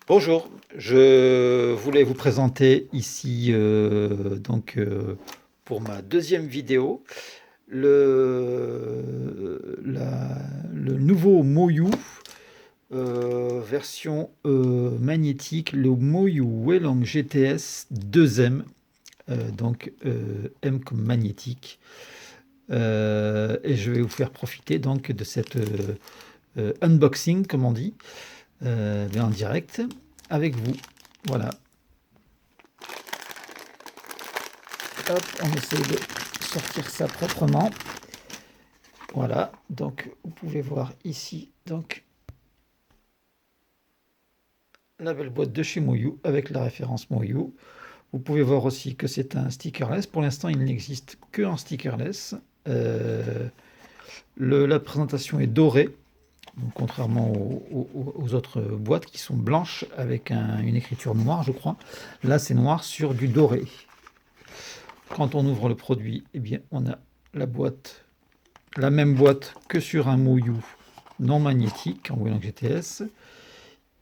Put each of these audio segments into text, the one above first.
Bonjour, je voulais vous présenter ici pour ma deuxième vidéo le nouveau Moyu version magnétique, le Moyu Welang GTS 2M, M comme magnétique. Et je vais vous faire profiter donc de cette unboxing, comme on dit, mais en direct avec vous. Voilà. Hop, on essaie de sortir ça proprement. Voilà, donc vous pouvez voir ici donc la belle boîte de chez Moyu avec la référence Moyu. Vous pouvez voir aussi que c'est un stickerless. Pour l'instant, il n'existe que en stickerless. La présentation est dorée, donc contrairement aux autres boîtes qui sont blanches avec une écriture noire, je crois. Là, c'est noir sur du doré. Quand on ouvre le produit, eh bien, on a la boîte, la même boîte que sur un Moyu non magnétique en Welang GTS.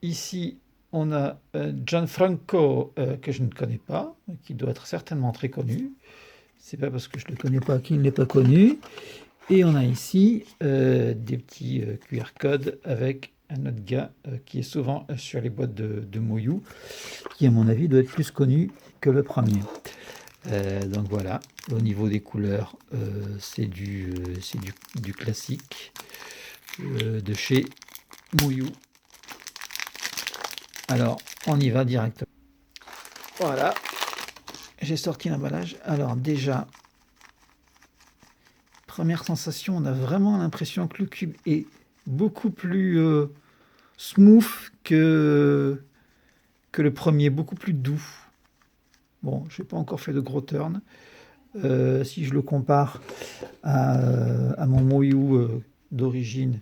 Ici, on a Gianfranco que je ne connais pas, qui doit être certainement très connu. C'est pas parce que je ne le connais pas qu'il n'est pas connu. Et on a ici des petits QR codes avec un autre gars qui est souvent sur les boîtes de Moyu, qui à mon avis doit être plus connu que le premier. Donc voilà, au niveau des couleurs, c'est du classique de chez Moyu. Alors, on y va directement. Voilà, j'ai sorti l'emballage. Alors déjà, première sensation, on a vraiment l'impression que le cube est beaucoup plus smooth que le premier, beaucoup plus doux. Bon, je n'ai pas encore fait de gros turns. Si je le compare à mon Moyu d'origine,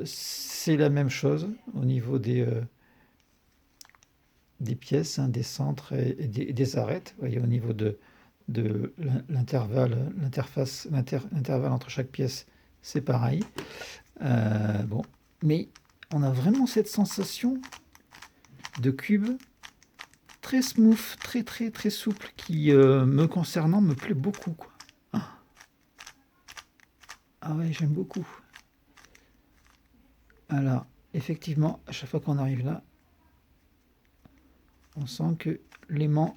c'est la même chose au niveau des pièces, hein, des centres et des arêtes. Vous voyez, au niveau de l'intervalle, l'intervalle entre chaque pièce, c'est pareil. Bon, mais on a vraiment cette sensation de cube très smooth, très souple, qui me concernant me plaît beaucoup, quoi. Ah ouais, j'aime beaucoup. Alors, effectivement, à chaque fois qu'on arrive là, on sent que l'aimant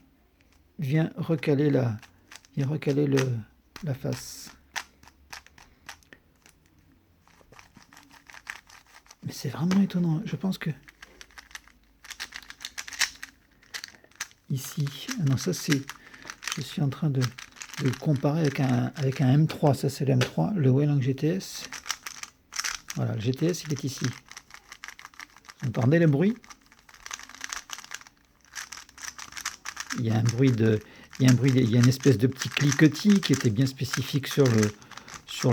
vient recaler la face. Mais c'est vraiment étonnant. Je pense que ici, non, ça c'est, je suis en train de le comparer avec un M3. Ça c'est le M3, le Welang GTS. Voilà, le GTS il est ici. Vous entendez le bruit? Il y a un bruit de, il y a une espèce de petit cliquetis qui était bien spécifique sur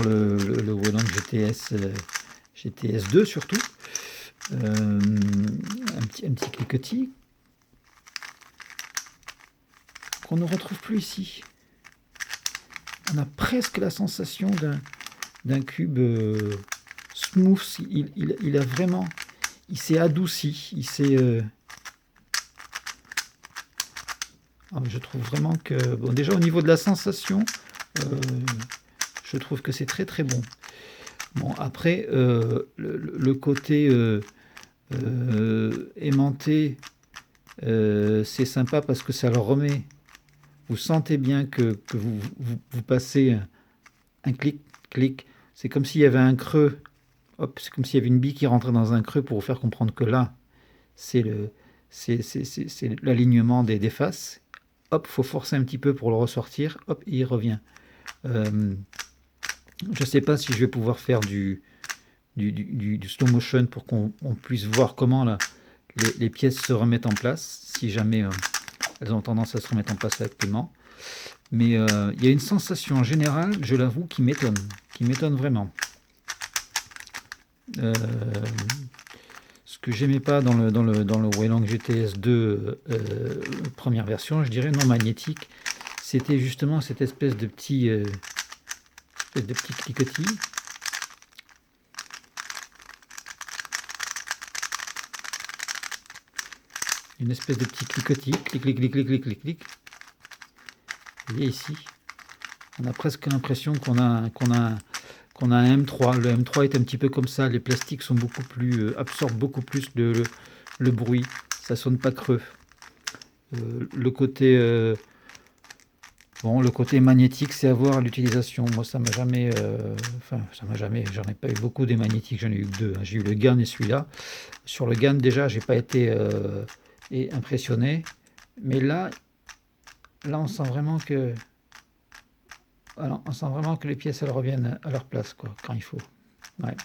le Welang GTS, GTS 2 surtout. Un petit cliquetis qu'on ne retrouve plus ici. On a presque la sensation d'un cube smooth. Il a vraiment, il s'est adouci, il s'est je trouve vraiment que, bon, déjà au niveau de la sensation, je trouve que c'est très bon. Bon, après, le côté aimanté, c'est sympa parce que ça le remet. Vous sentez bien que vous passez un clic. C'est comme s'il y avait un creux. Hop, c'est comme s'il y avait une bille qui rentrait dans un creux pour vous faire comprendre que là, c'est l'alignement des faces. Hop, faut forcer un petit peu pour le ressortir. Hop, et il revient. Je ne sais pas si je vais pouvoir faire du slow motion pour qu'on puisse voir comment là, les pièces se remettent en place, si jamais elles ont tendance à se remettre en place actuellement. Mais il y a une sensation générale, je l'avoue, qui m'étonne vraiment. Ce que j'aimais pas dans le Welang GTS 2 première version, je dirais non magnétique, c'était justement cette espèce de petit cliquetis. une espèce de petit cliquetis, clic, clic, clic, clic, clic, clic, clic. Vous voyez ici, on a presque l'impression qu'on a un M3. Le M3 est un petit peu comme ça, les plastiques sont beaucoup plus, absorbent beaucoup plus le bruit, ça sonne pas creux. Le côté bon, le côté magnétique, c'est à voir à l'utilisation. Moi, ça m'a jamais, enfin, ça m'a jamais, j'en ai pas eu beaucoup des magnétiques, j'en ai eu que deux, hein. J'ai eu le GAN et celui-là. Sur le GAN, déjà, j'ai pas été impressionné, mais là, on sent vraiment que, voilà, on sent vraiment que les pièces, elles reviennent à leur place, quoi, quand il faut. Ouais.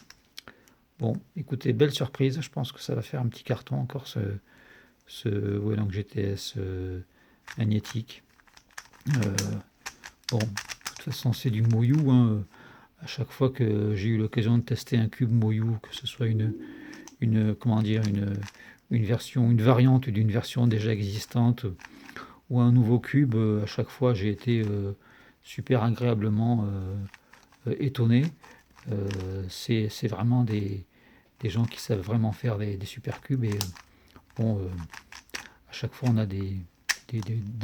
Bon, écoutez, belle surprise. Je pense que ça va faire un petit carton encore ce Wellong GTS magnétique. Bon, de toute façon, c'est du Moyu, hein. À chaque fois que j'ai eu l'occasion de tester un cube Moyu, que ce soit comment dire, une version, une variante d'une version déjà existante ou un nouveau cube, à chaque fois j'ai été super agréablement étonné. C'est vraiment des gens qui savent vraiment faire des super cubes et bon, à chaque fois on a des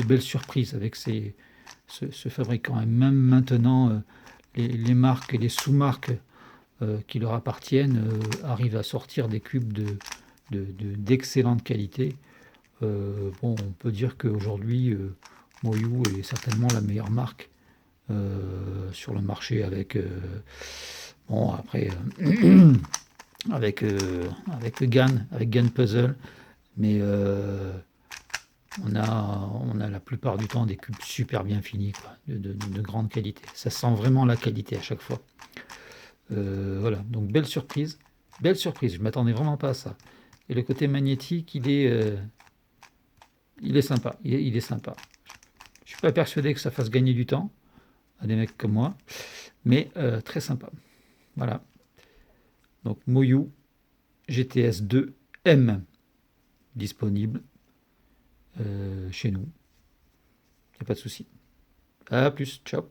belles surprises avec ce fabricant. Et même maintenant, les marques et les sous-marques qui leur appartiennent arrivent à sortir des cubes d'excellente qualité. Bon, on peut dire qu'aujourd'hui, Moyu est certainement la meilleure marque sur le marché avec bon après avec GAN, avec GAN Puzzle, mais on a la plupart du temps des cubes super bien finis, quoi, de grande qualité. Ça sent vraiment la qualité à chaque fois. Voilà, donc belle surprise, je m'attendais vraiment pas à ça. Et le côté magnétique, il est sympa, il est sympa. Je suis pas persuadé que ça fasse gagner du temps à des mecs comme moi, mais très sympa. Voilà. Donc Moyu GTS 2M disponible chez nous. Il n'y a pas de souci. À plus, ciao.